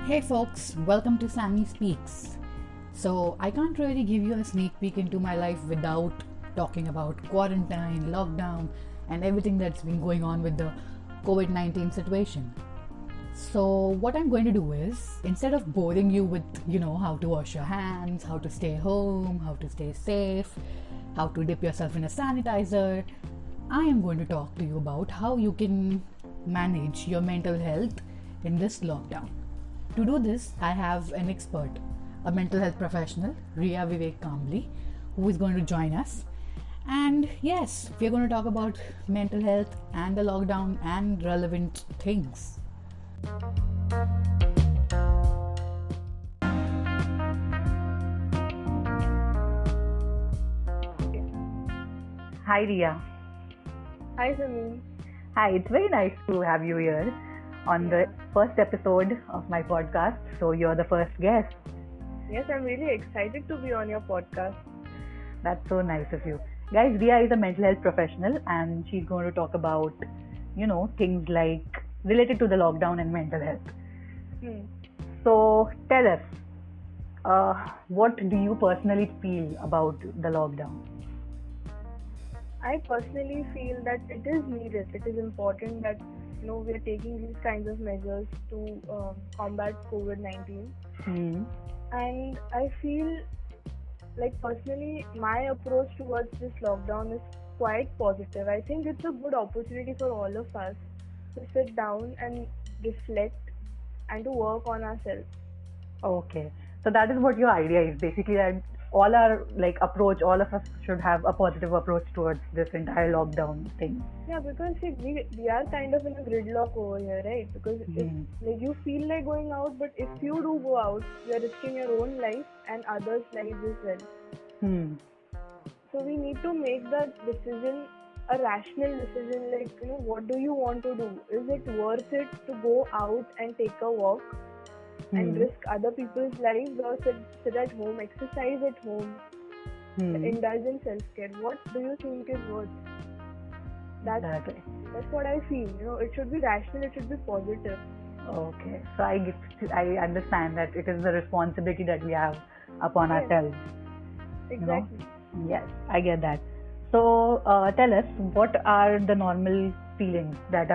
Hey folks, welcome to Sammy Speaks. So, I can't really give you a sneak peek into my life without talking about quarantine, lockdown, and everything that's been going on with the COVID 19 situation. So, what I'm going to do is, instead of boring you with, how to wash your hands, how to stay home, how to stay safe, how to dip yourself in a sanitizer, I am going to talk to you about how you can manage your mental health in this lockdown. To do this, I have an expert, a mental health professional, Ria Vivek Kambli, who is going to join us. And yes, we're going to talk about mental health and the lockdown and relevant things. Hi, Ria. Hi, Sameen. Hi, it's very nice to have you here on the first episode of my podcast. So, you're the first guest. Yes, I'm really excited to be on your podcast. That's so nice of you. Guys, Ria is a mental health professional and she's going to talk about, things like related to the lockdown and mental health. So, tell us, what do you personally feel about the lockdown? I personally feel that it is needed. It is important that we are taking these kinds of measures to combat COVID-19. And I feel like personally my approach towards this lockdown is quite positive. I think it's a good opportunity for all of us to sit down and reflect and to work on ourselves. Okay. So that is what your idea is. Basically, that all our approach, all of us should have a positive approach towards this entire lockdown thing. Yeah, because we are kind of in a gridlock over here, right? Because if you feel like going out, but if you do go out, you are risking your own life and others' lives as well. So we need to make that decision a rational decision. What do you want to do? Is it worth it to go out and take a walk and risk other people's lives, or sit at home, exercise at home, indulge in self-care? What do you think is worth? That's what I feel. It should be rational, it should be positive. Okay, so I understand that it is the responsibility that we have upon ourselves. Exactly. Yes, I get that. So tell us, what are the normal feelings that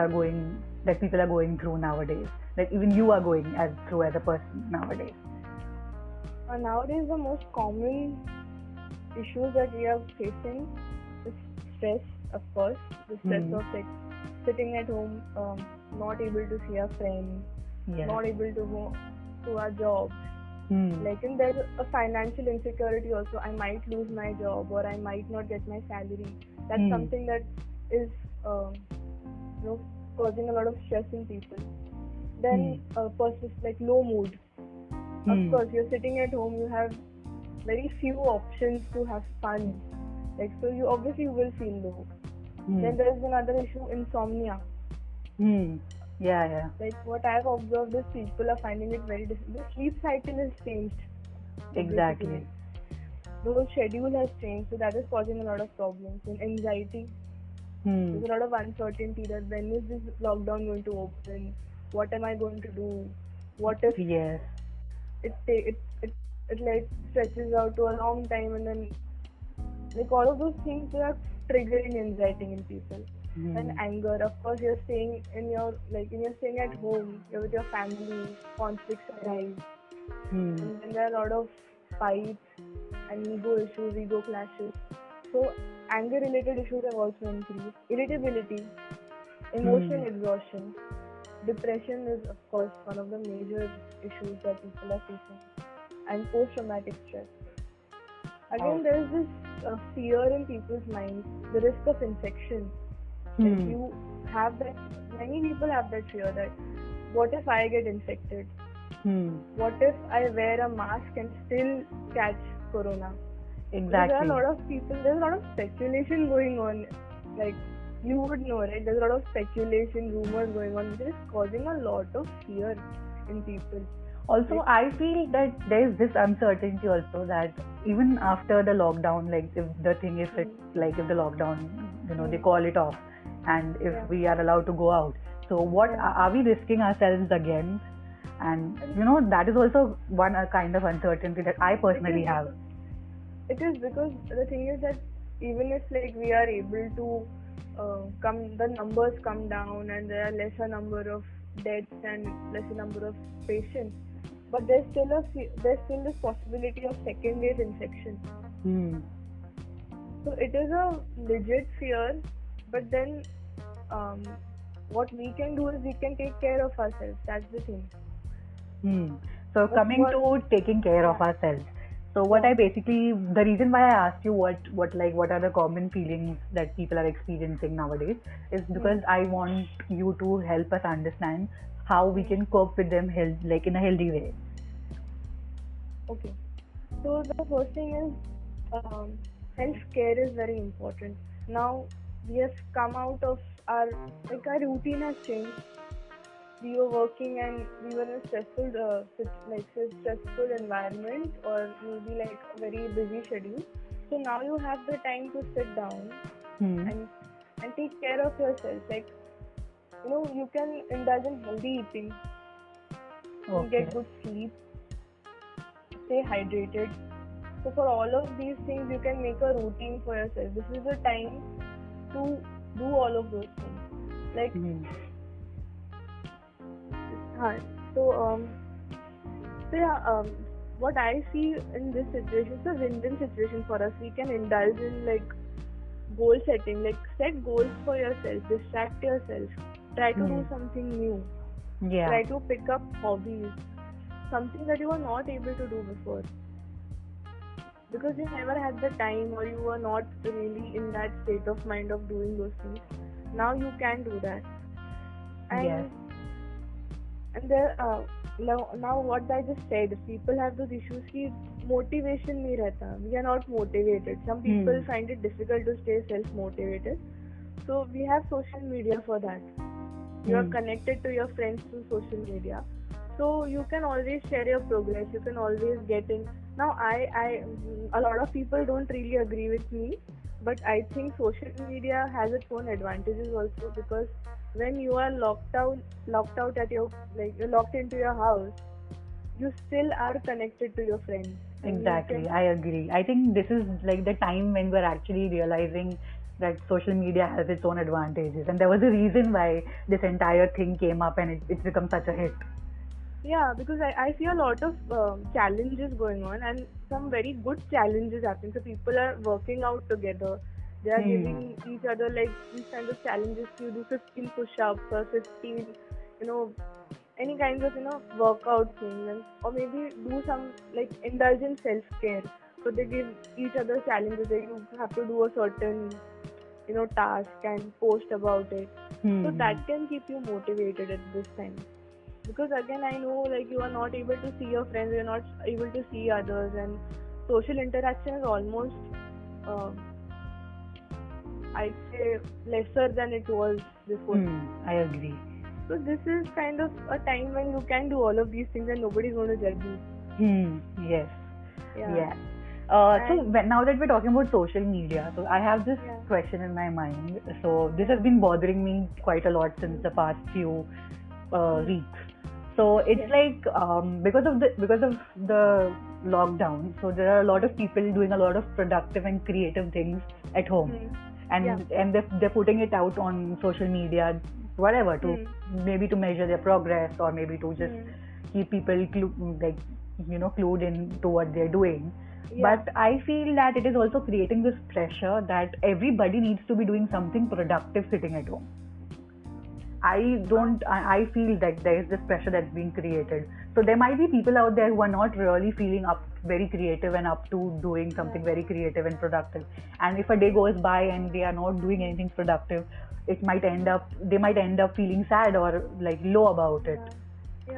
people are going through nowadays? Like even you are going through as a person nowadays. Nowadays, the most common issues that we are facing is stress, of course. The stress of sitting at home, not able to see our friends, not able to go to our jobs. And there's a financial insecurity also. I might lose my job or I might not get my salary. That's something that is causing a lot of stress in people. Then low mood. Of course, you're sitting at home, you have very few options to have fun. So you obviously will feel low. Then there is another issue, insomnia. Yeah. What I've observed is people are finding it very difficult. The sleep cycle has changed. Exactly. The whole schedule has changed, so that is causing a lot of problems. And anxiety. There's a lot of uncertainty that when is this lockdown going to open? What am I going to do? What if it stretches out to a long time, and then all of those things are triggering anxiety in people. And anger. Of course, you're staying staying at home, you're with your family, conflicts arise. And then there are a lot of fights and ego clashes. So anger related issues have also increased. Irritability, emotional exhaustion. Depression is, of course, one of the major issues that people are facing. And post-traumatic stress. Again, there is this fear in people's minds, the risk of infection. You have that, many people have that fear that, what if I get infected? What if I wear a mask and still catch corona? Exactly. There's a lot of speculation going on. You would know, right? There's a lot of speculation, rumors going on, which is causing a lot of fear in people. Also, I feel that there is this uncertainty also that even after the lockdown, if the lockdown, they call it off, and if we are allowed to go out. So what are we risking ourselves again And that is also one kind of uncertainty that I personally have. It is because the thing is that even if like we are able to the numbers come down and there are lesser number of deaths and lesser number of patients, but there's still this possibility of second wave infection. So it is a legit fear, but then what we can do is we can take care of ourselves. That's the thing. So coming to taking care of ourselves. So what I basically, the reason why I asked you what are the common feelings that people are experiencing nowadays is because I want you to help us understand how we can cope with them like in a healthy way. Okay. So the first thing is healthcare is very important. Now we have come out of our routine has changed. We were working and we were in a stressful environment or maybe like a very busy schedule. So now you have the time to sit down and take care of yourself. Like, you can indulge in healthy eating, get good sleep, stay hydrated. So for all of these things, you can make a routine for yourself. This is the time to do all of those things. Like, what I see in this situation is a win-win situation for us. We can indulge in like goal setting, like set goals for yourself, distract yourself, try to do something new, try to pick up hobbies, something that you were not able to do before because you never had the time or you were not really in that state of mind of doing those things. Now you can do that. And there, now what I just said, people have those issues कि motivation नहीं रहता. We are not motivated. Some people find it difficult to stay self-motivated. So we have social media for that. You are connected to your friends through social media. So you can always share your progress. You can always get in. Now a lot of people don't really agree with me, but I think social media has its own advantages also because when you are locked out at your you're locked into your house, you still are connected to your friends. Exactly, I agree. I think this is like the time when we're actually realizing that social media has its own advantages, and there was a reason why this entire thing came up and it's become such a hit. Yeah, because I see a lot of challenges going on and some very good challenges happening. So people are working out together. They are giving each other like these kinds of challenges. You do 15 push-ups or 15, any kinds of, workout things, or maybe do some like indulge in self-care. So they give each other challenges. You have to do a certain, task and post about it. So that can keep you motivated at this time. Because again, I know like you are not able to see your friends, you are not able to see others, and social interaction is almost, I'd say, lesser than it was before. I agree. So this is kind of a time when you can do all of these things and nobody's going to judge you. Yes. Yeah. So now that we're talking about social media, so I have this question in my mind. So this has been bothering me quite a lot since the past few weeks. So it's like because of the lockdown, so there are a lot of people doing a lot of productive and creative things at home, and they're putting it out on social media, whatever, to maybe to measure their progress or maybe to just keep people clued in to what they're doing. But I feel that it is also creating this pressure that everybody needs to be doing something productive sitting at home. I feel that there is this pressure that's being created. So there might be people out there who are not really feeling very creative and up to doing something very creative and productive. And if a day goes by and they are not doing anything productive, they might end up feeling sad or like low about it.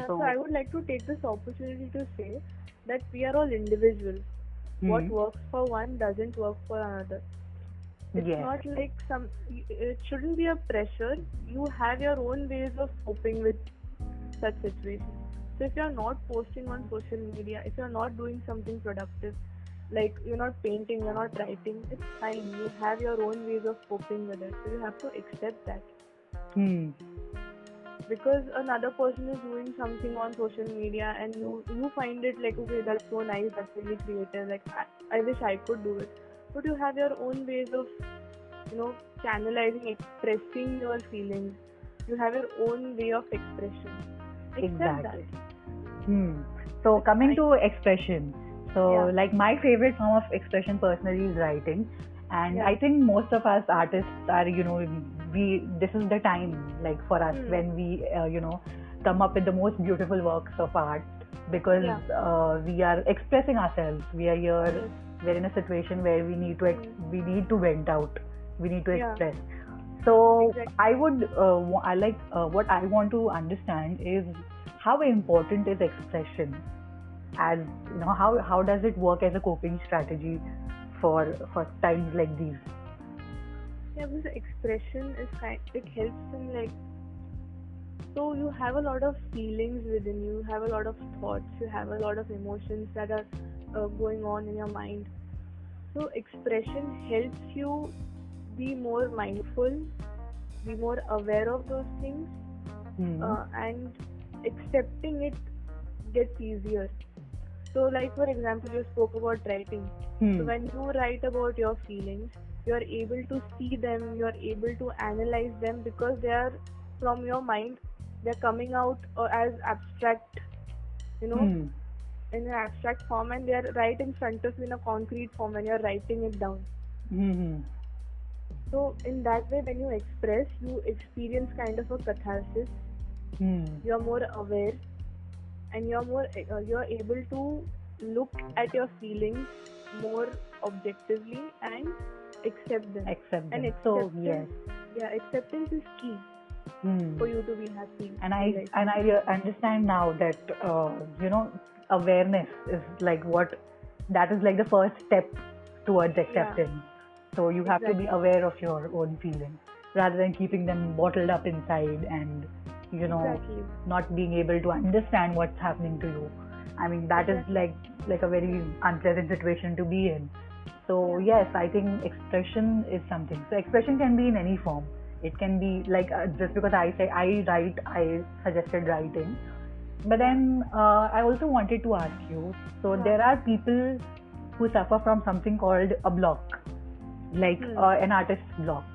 So I would like to take this opportunity to say that we are all individuals. What works for one doesn't work for another. It's not like it shouldn't be a pressure. You have your own ways of coping with such situations. So if you're not posting on social media, if you're not doing something productive, like you're not painting, you're not writing, it's fine. You have your own ways of coping with it. So you have to accept that. because another person is doing something on social media and you find it like, okay, that's so nice, that's really creative, like I wish I could do it. But you have your own ways of, channelizing, expressing your feelings. You have your own way of expression. Accept Exactly. So coming to expression, so like my favorite form of expression personally is writing, and I think most of us artists are, this is the time like for us when we, come up with the most beautiful works of art, because we are expressing ourselves. We are here. We're in a situation where we need to vent out. We need to express. So I would, what I want to understand is how important is expression, as how does it work as a coping strategy for times like these? Yeah, because expression is it helps in like, so you have a lot of feelings within you, have a lot of thoughts, you have a lot of emotions that are going on in your mind. So expression helps you be more mindful, be more aware of those things, and accepting it gets easier. So like for example, you spoke about writing. So when you write about your feelings, you are able to see them, you are able to analyze them, because they are from your mind, they are coming out as abstract, in an abstract form, and they are right in front of you in a concrete form when you are writing it down. So in that way, when you express, you experience kind of a catharsis. You are more aware, and you're able to look at your feelings more objectively and accept them. And so yes, acceptance is key for you to be happy. And I understand now that awareness is like that is like the first step towards acceptance. So you have to be aware of your own feelings rather than keeping them bottled up inside and not being able to understand what's happening to you. I mean, that is like a very unpleasant situation to be in. So yes, I think expression is something. So expression can be in any form. It can be like, just because I say I write, I suggested writing. But then I also wanted to ask you, so there are people who suffer from something called a block, like an artist's block.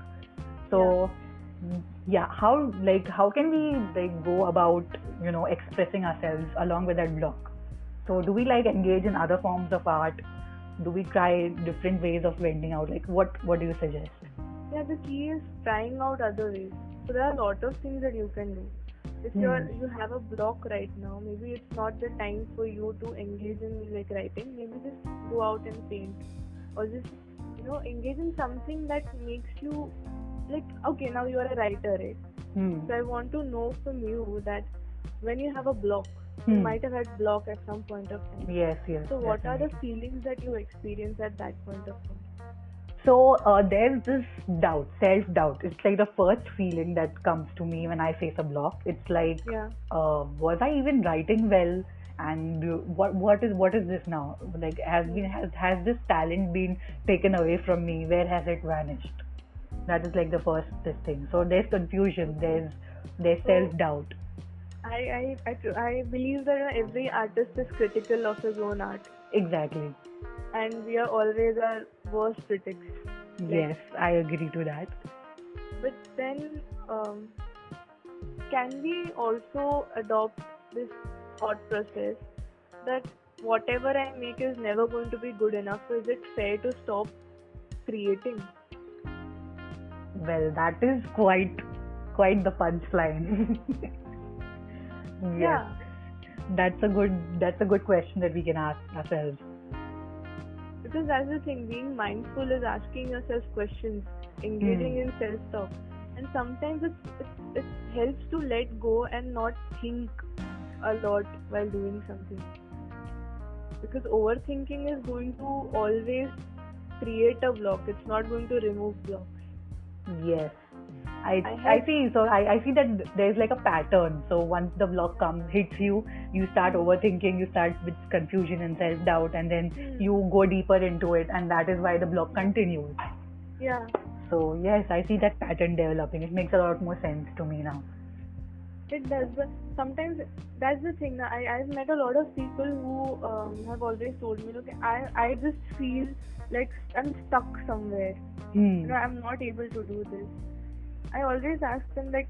So how can we go about expressing ourselves along with that block? So do we engage in other forms of art? Do we try different ways of venting out? Like what do you suggest? Yeah, the key is trying out other ways. So there are a lot of things that you can do. If you have a block right now, maybe it's not the time for you to engage in writing. Maybe just go out and paint, or just engage in something that makes you okay, now you are a writer, right? So I want to know from you that when you have a block, you might have had block at some point of time. Yes. So what are the feelings that you experience at that point of time? So there's this doubt, self-doubt. It's like the first feeling that comes to me when I face a block. It's like, was I even writing well? And what is this now? Like, has this talent been taken away from me? Where has it vanished? That is like the first thing. So there's confusion. There's self-doubt. I believe that every artist is critical of his own art. Exactly. And we are always our worst critics. Yes, I agree to that. But then, can we also adopt this thought process that whatever I make is never going to be good enough? So is it fair to stop creating? Well, that is quite the punchline. Yeah. That's a good question that we can ask ourselves. Because that's the thing, being mindful is asking yourself questions, engaging in self-talk. And sometimes it helps to let go and not think a lot while doing something. Because overthinking is going to always create a block. It's not going to remove blocks. Yes. I see. So I see that there's like a pattern. So once the block hits you, you start overthinking, you start with confusion and self-doubt, and then you go deeper into it, and that is why the block continues. Yeah. So yes, I see that pattern developing. It makes a lot more sense to me now. It does, but sometimes that's the thing. I've met a lot of people who have always told me, look, I just feel like I'm stuck somewhere. I'm not able to do this. I always ask them, like,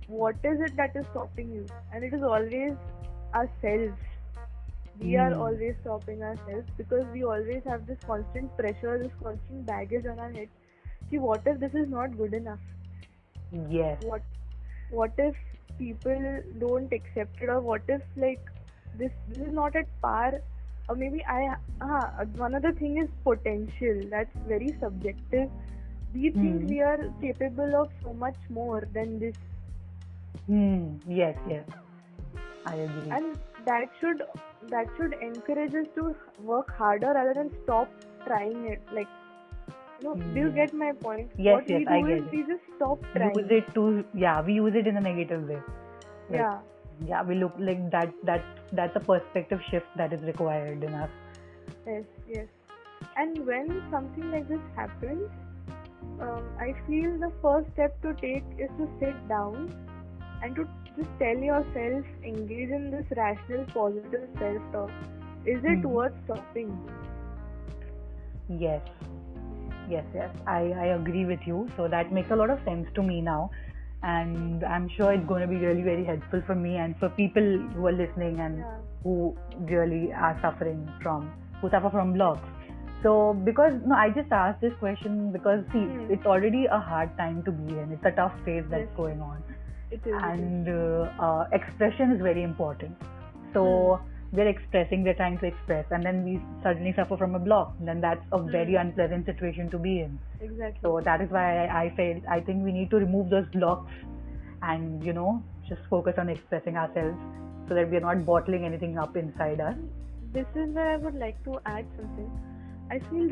what is it that is stopping you? And it is always ourselves. We are always stopping ourselves because we always have this constant pressure, this constant baggage on our head. See, what if this is not good enough? Yes. What if people don't accept it, or what if like this is not at par, or maybe one other thing is potential. That's very subjective. We think we are capable of so much more than this. Yes, I agree. And that should encourage us to work harder rather than stop trying it. Like, do you get my point? Yes, what we do I get is it. we just stop trying. We use it in a negative way. Like, we look like that's a perspective shift that is required in us. Yes. And when something like this happens, I feel the first step to take is to sit down and to just tell yourself, engage in this rational, positive self-talk. Is it worth stopping? Yes. I agree with you. So that makes a lot of sense to me now. And I'm sure it's going to be really very helpful for me and for people who are listening and who really are suffer from blocks. So I just asked this question because see, it's already a hard time to be in. It's a tough phase that's going on. It is. And expression is very important. So we're trying to express, and then we suddenly suffer from a block. Then that's a very unpleasant situation to be in. Exactly. So that is why I think we need to remove those blocks and just focus on expressing ourselves so that we are not bottling anything up inside us. This is where I would like to add something. I feel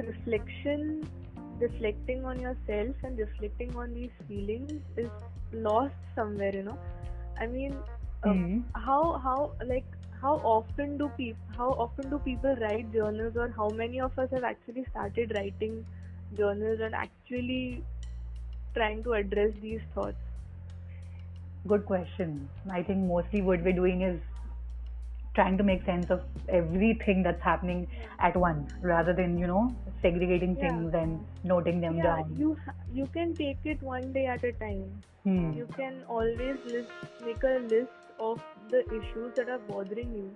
reflecting on yourself and reflecting on these feelings is lost somewhere. I mean, how often do people write journals, or how many of us have actually started writing journals and actually trying to address these thoughts? Good question. I think mostly what we're doing is trying to make sense of everything that's happening at once, rather than segregating things and noting them down. You can take it one day at a time. You can always make a list of the issues that are bothering you.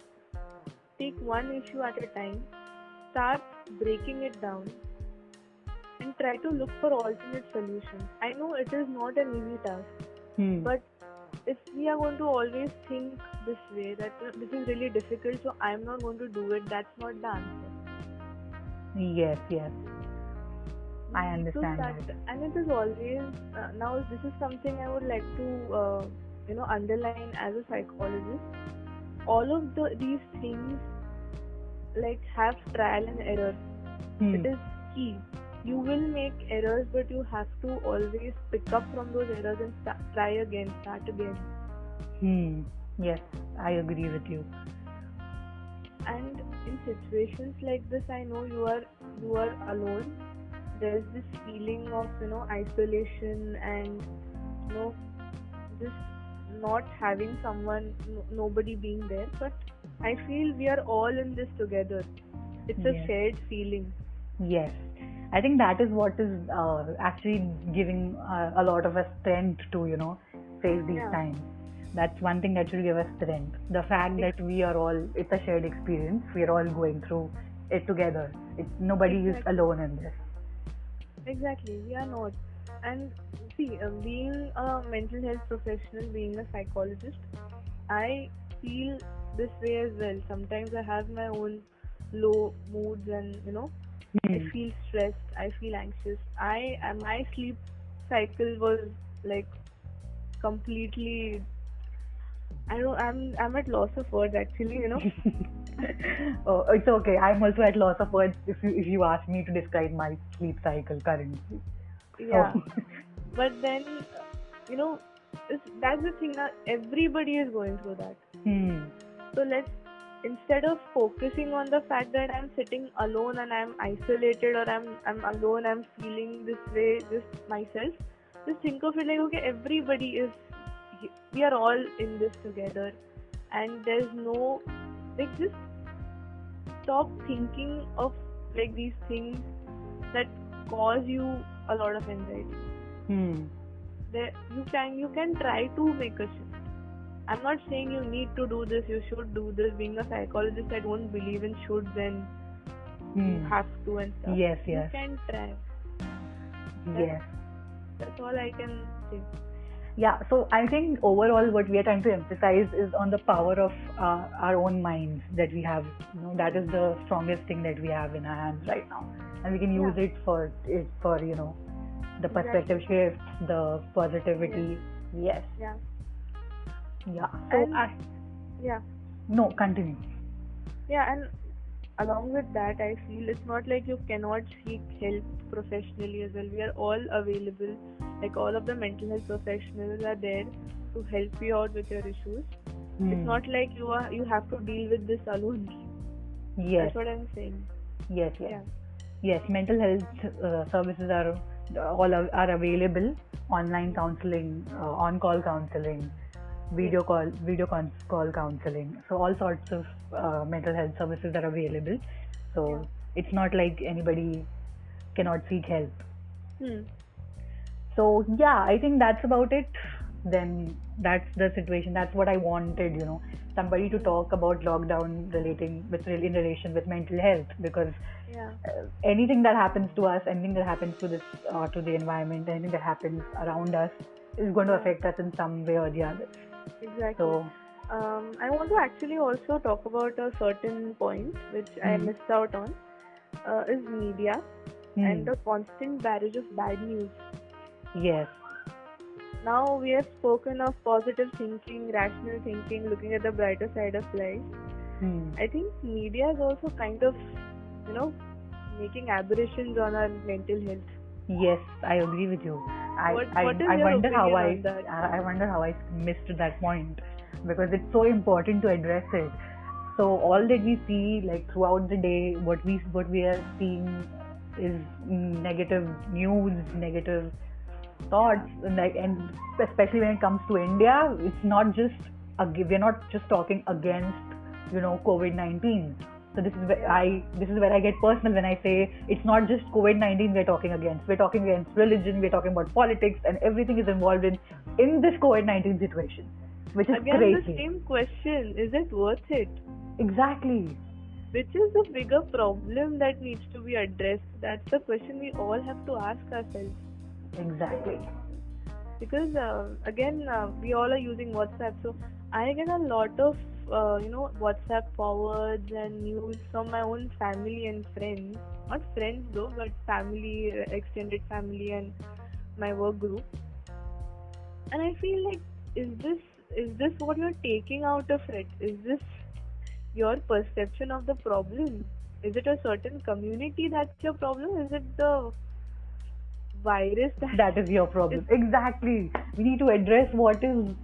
Take one issue at a time, start breaking it down, and try to look for alternate solutions. I know it is not an easy task, but if we are going to always think this way, that this is really difficult, so I'm not going to do it, that's not the answer. Yes. I understand that. And it is always, now this is something I would like to underline as a psychologist. All of these things have trial and error. It is key. You will make errors, but you have to always pick up from those errors and start again. Yes, I agree with you. And in situations like this, I know you are alone. There's this feeling of isolation and just not having someone, nobody being there. But I feel we are all in this together. It's a shared feeling. Yes, I think that is what is actually giving a lot of us strength to face these times. That's one thing that should give us strength. The fact that we are all, it's a shared experience. We are all going through it together. Nobody is alone in this. Exactly, we are not. And see, being a mental health professional, being a psychologist, I feel this way as well. Sometimes I have my own low moods, and I feel stressed, I feel anxious. My sleep cycle was completely, I'm at loss of words actually. Oh, it's okay. I'm also at loss of words if you ask me to describe my sleep cycle currently. Yeah. But then, that's the thing. Everybody is going through that. So instead of focusing on the fact that I'm sitting alone and I'm isolated, or I'm alone, I'm feeling this way, just myself, just think of it like, okay, everybody is we are all in this together, and there's no, like, just stop thinking of like these things that cause you a lot of anxiety. You can try to make a shift. I'm not saying you need to do this, you should do this. Being a psychologist, I don't believe in shoulds and you have to and stuff. Yes. You can try. Yes. That's all I can say. Yeah, so I think overall what we are trying to emphasize is on the power of our own minds that we have. That is the strongest thing that we have in our hands right now, and we can use it for the perspective shifts, the positivity. Yes. Yeah. Yeah. So No, continue. Yeah, and along with that, I feel it's not like you cannot seek help professionally as well. We are all available. Like, all of the mental health professionals are there to help you out with your issues. It's not like you have to deal with this alone. Yes. That's what I'm saying. Yes. Yeah. Yes, mental health services are available. Online counseling, on-call counseling, video call counseling. So all sorts of mental health services are available. So it's not like anybody cannot seek help. So yeah, I think that's about it. Then that's the situation. That's what I wanted, somebody to talk about lockdown in relation with mental health, because anything that happens to us, anything that happens to this, to the environment, anything that happens around us is going to affect us in some way or the other. Exactly. So I want to actually also talk about a certain point which I missed out on, is media and the constant barrage of bad news. Yes. Now we have spoken of positive thinking, rational thinking, looking at the brighter side of life. I think media is also kind of, making aberrations on our mental health. Yes, I agree with you. I wonder how I missed that point, because it's so important to address it. So all that we see, like, throughout the day, what we are seeing is negative news, negative thoughts, and especially when it comes to India, it's not just we're not just talking against COVID-19. So this is where I get personal when I say it's not just COVID-19 we're talking against. We're talking against religion, we're talking about politics, and everything is involved in this COVID-19 situation, which is again crazy. The same question: is it worth it? Exactly. Which is the bigger problem that needs to be addressed? That's the question we all have to ask ourselves. Exactly. Because we all are using WhatsApp, so I get a lot of WhatsApp forwards and news from my own family and friends. Not friends though, but family, extended family, and my work group. And I feel like, is this what you're taking out of it? Is this your perception of the problem? Is it a certain community that's your problem? Is it the virus that is your problem? Exactly. We need to address what is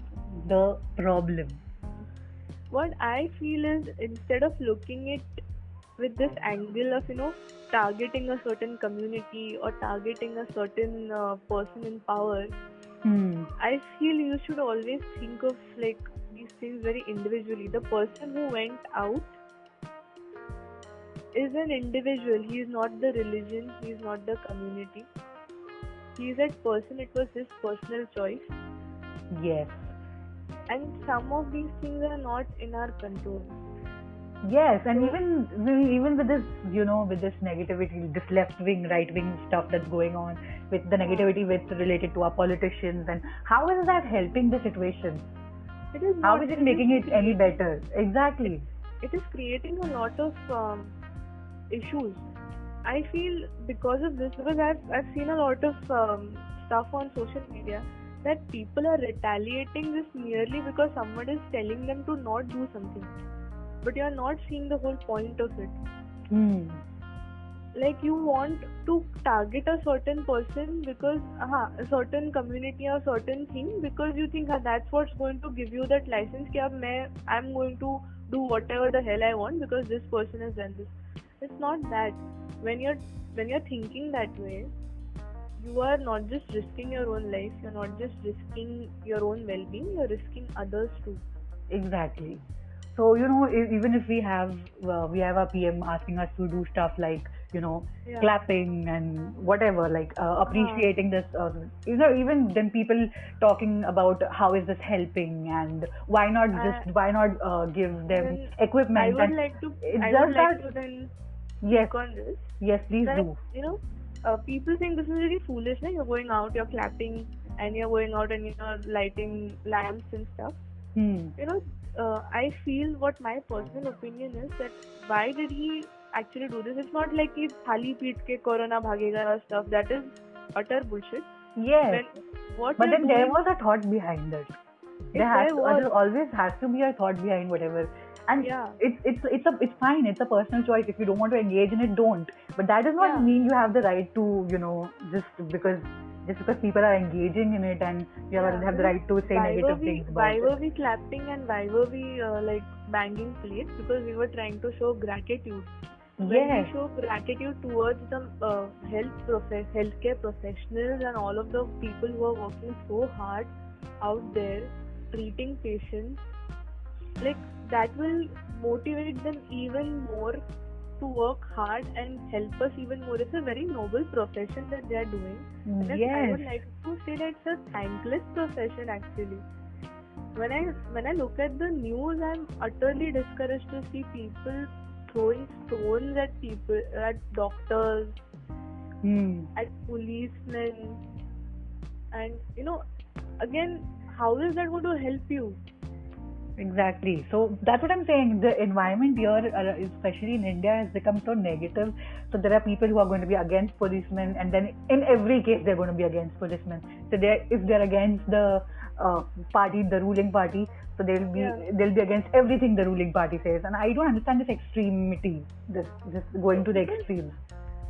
the problem. What I feel is, instead of looking at with this angle of targeting a certain community or targeting a certain person in power, I feel you should always think of like these things very individually. The person who went out is an individual. He is not the religion. He is not the community. He is that person. It was his personal choice. Yes. And some of these things are not in our control. Yes, and even with this, with this negativity, this left-wing, right-wing stuff that's going on, with the negativity related to our politicians, and how is that helping the situation? How is it making it any better? Exactly. It is creating a lot of issues. I feel because of this, because I've seen a lot of stuff on social media, that people are retaliating this merely because someone is telling them to not do something. But you are not seeing the whole point of it. Like, you want to target a certain person because a certain community or certain thing, because you think that's what's going to give you that license that I'm going to do whatever the hell I want because this person has done this. It's not that. When you're thinking that way, you are not just risking your own life, you're not just risking your own well-being, you're risking others too. Exactly. So even if we have our PM asking us to do stuff like Yeah. clapping and whatever, like appreciating this. Even then people talking about how is this helping and why not give them And equipment. I would And like to it's I just would like that. to then Yes, speak on this. yes, please That do. people think this is really foolish. You're going out, you're clapping, and you're going out and you're lighting lamps and stuff. Hmm. I feel what my personal opinion is that why did he actually do this? It's not like he thali peet ke corona bhagega or stuff. That is utter bullshit. Yes, What but you're then there doing, was a thought behind it. there was, There always has to be a thought behind whatever, and yeah, it's fine. It's a personal choice. If you don't want to engage in it, don't. But that does not yeah. mean you have the right to just because people are engaging in it, and you have the right to say negative things Why about were it. we clapping and why were we like banging plates? Because we were trying to show gratitude. When Yes, we show gratitude towards the healthcare professionals and all of the people who are working so hard out there treating patients, like that will motivate them even more to work hard and help us even more. It's a very noble profession that they are doing. And I yes, would like to say that it's a thankless profession actually. When I look at the news, I'm utterly discouraged to see people throwing stones at people, at doctors, at policemen, and again, how is that going to help you? exactly. So that's what I'm saying. The environment here, especially in India, has become so negative. So there are people who are going to be against policemen, and then in every case they're going to be against policemen. So if they're against the party, the ruling party, so they'll be against everything the ruling party says. And I don't understand this extremity, this going to the extremes.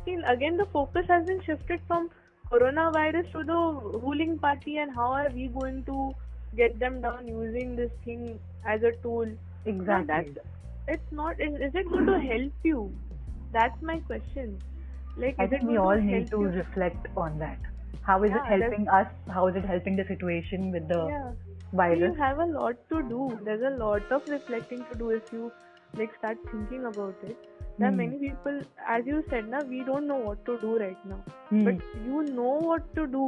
See, again, the focus has been shifted from coronavirus to the ruling party, and how are we going to get them down using this thing as a tool? No, Exactly. it's not. Is it going to help you? That's my question. Like, I is it think we going all to need help to you? reflect on that. How is it Yeah, helping us? How is it helping the situation with the yeah. See, virus? you have a lot to do. There's a lot of reflecting to do if you like start thinking about it. There are many people, as you said, now we don't know what to do right now. But you know what to do.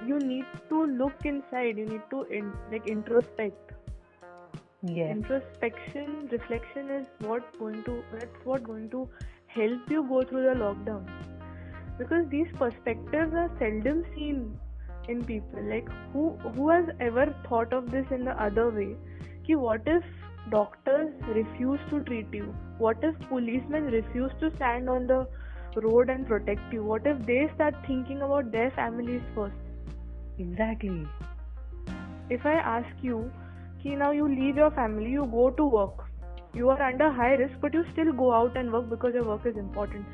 You need to look inside. You need to introspect. Yes. Introspection, reflection is that's what going to help you go through the lockdown. Because these perspectives are seldom seen in people. Like who has ever thought of this in the other way? Ki what if doctors refuse to treat you? What if policemen refuse to stand on the road and protect you? What if they start thinking about their families first? Exactly. If I ask you, ki now you leave your family, you go to work. You are under high risk, but you still go out and work because your work is important.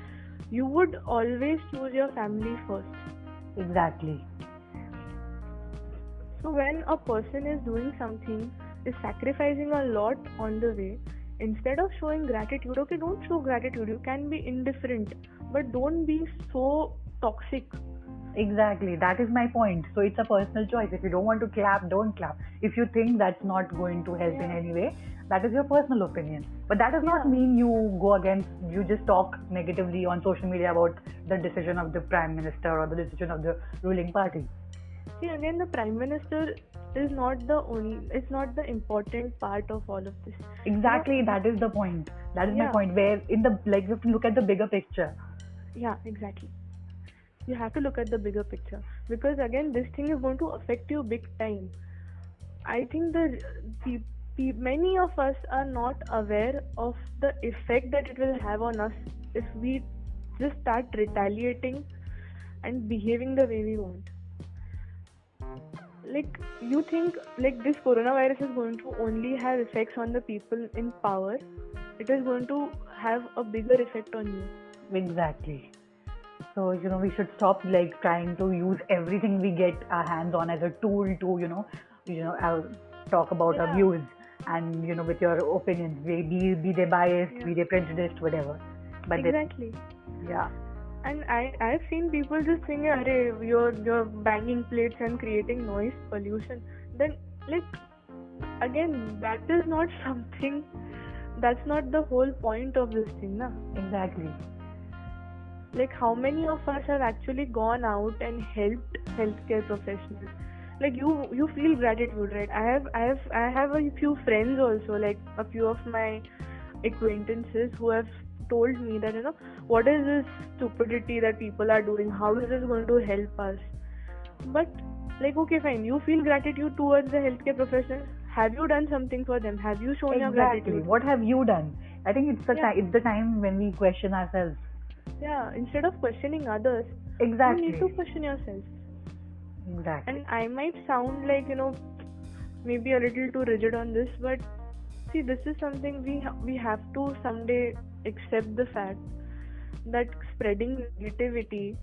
You would always choose your family first. Exactly. So when a person is doing something, is sacrificing a lot on the way, instead of showing gratitude, okay, don't show gratitude. You can be indifferent, but don't be so toxic. Exactly. That is my point. So it's a personal choice. If you don't want to clap, don't clap. If you think that's not going to help in any way, that is your personal opinion. But that does not mean you just talk negatively on social media about the decision of the Prime Minister or the decision of the ruling party. See, again, the Prime Minister is not it's not the important part of all of this. Exactly, that is the point. That is my point. Where you have to look at the bigger picture. Yeah, exactly. You have to look at the bigger picture, because again, this thing is going to affect you big time. I think many of us are not aware of the effect that it will have on us if we just start retaliating and behaving the way we want. Like, you think like this coronavirus is going to only have effects on the people in power? It is going to have a bigger effect on you. Exactly. So, we should stop trying to use everything we get our hands on as a tool to, talk about our views and, with your opinions, be they biased, be they prejudiced, whatever. But exactly. Yeah. And I've seen people just saying, "Arey, you're banging plates and creating noise pollution." Then like again, that is not something. That's not the whole point of this thing, na. Exactly. Like how many of us have actually gone out and helped healthcare professionals? Like you feel gratitude, right? I have a few friends also, like a few of my acquaintances who have told me that what is this stupidity that people are doing, how is this going to help us? But like, okay, fine, you feel gratitude towards the healthcare professionals. Have you done something for them? Have you shown your gratitude? What have you done? I think it's the time when we question ourselves. Yeah, instead of questioning others, exactly, you need to question yourself. Exactly. And I might sound like maybe a little too rigid on this, but see, this is something we have to someday accept the fact that spreading negativity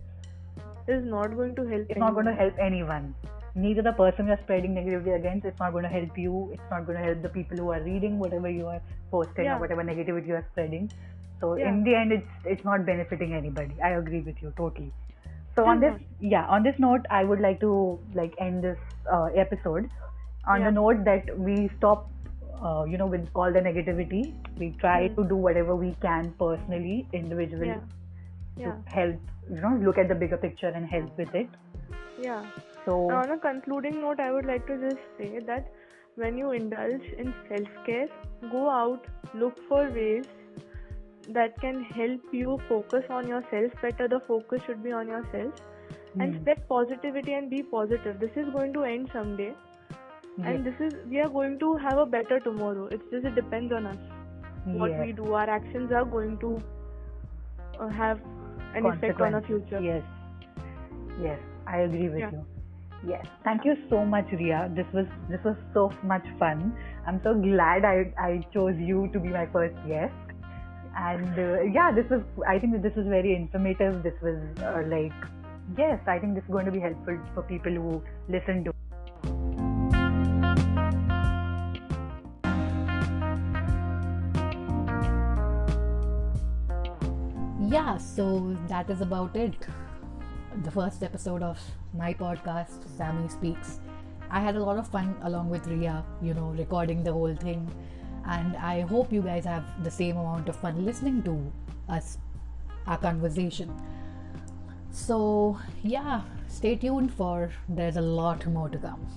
is not going to help. It's not going to help anyone. Neither the person you're spreading negativity against. It's not going to help you. It's not going to help the people who are reading whatever you are posting or whatever negativity you are spreading. So in the end, it's not benefiting anybody. I agree with you totally. So on this note, I would like to end this episode on the note that we stop, with all the negativity. We try to do whatever we can personally, individually, to help, look at the bigger picture and help with it. Yeah. So on a concluding note, I would like to just say that when you indulge in self-care, go out, look for ways that can help you focus on yourself better. The focus should be on yourself and spread positivity and be positive. This is going to end someday, and we are going to have a better tomorrow. It depends on us. What we do, our actions are going to have an effect on our future. Yes, I agree with you. Yes, thank you so much, Ria. This was so much fun. I'm so glad I chose you to be my first guest. And I think this was very informative. This was I think this is going to be helpful for people who listen to. Yeah, so that is about it. The first episode of my podcast, Sammy Speaks. I had a lot of fun along with Ria, recording the whole thing. And I hope you guys have the same amount of fun listening to us, our conversation. So, stay tuned for there's a lot more to come.